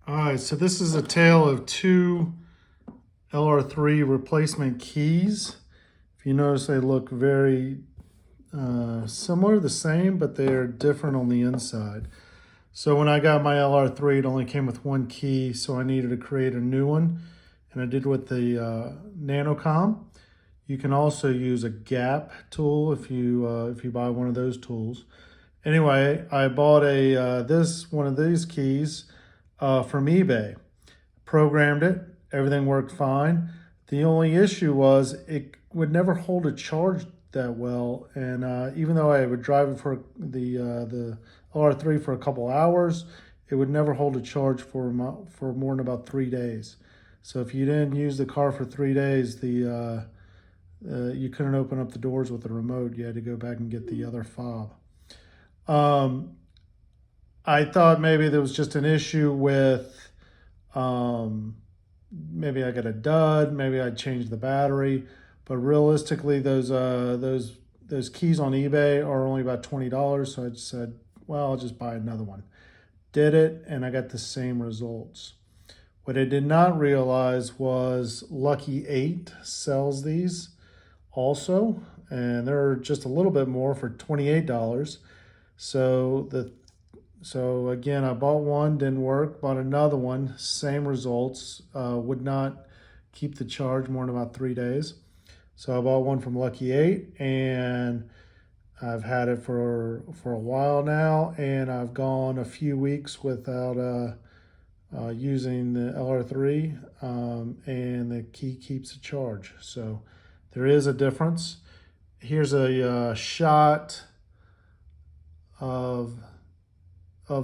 All right, so this is a tale of two LR3 replacement keys. If you notice, they look very similar, the same, but they're different on the inside. So when I got my LR3, it only came with one key, so I needed to create a new one, and I did with the NanoCom. You can also use a gap tool if you buy one of those tools. Anyway, I bought one of these keys from eBay. Programmed it, everything worked fine. The only issue was it would never hold a charge that well, and even though I would drive it for the LR3 for a couple hours, it would never hold a charge for more than about 3 days. So if you didn't use the car for 3 days, you couldn't open up the doors with the remote. You had to go back and get the other fob. I thought maybe there was just an issue with maybe I got a dud, maybe I changed the battery, but realistically those keys on eBay are only about $20, so I just said, well, I'll just buy another one. Did it, and I got the same results. What I did not realize was Lucky 8 sells these also, and they're just a little bit more for $28. So again, I bought one, didn't work, bought another one, same results, would not keep the charge more than about 3 days. So I bought one from Lucky 8, and I've had it for a while now, and I've gone a few weeks without using the LR3, and the key keeps a charge. So there is a difference. Here's a shot of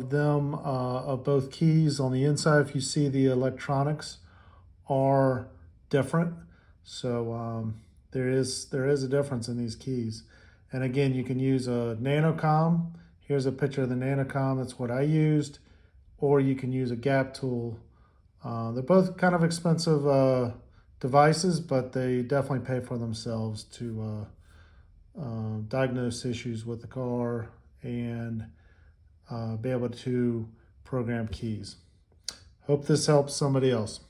them, of both keys on the inside. If you see, the electronics are different. So there is a difference in these keys. And again, you can use a NanoCom. Here's a picture of the NanoCom. That's what I used. Or you can use a gap tool. They're both kind of expensive devices, but they definitely pay for themselves to diagnose issues with the car and be able to program keys. Hope this helps somebody else.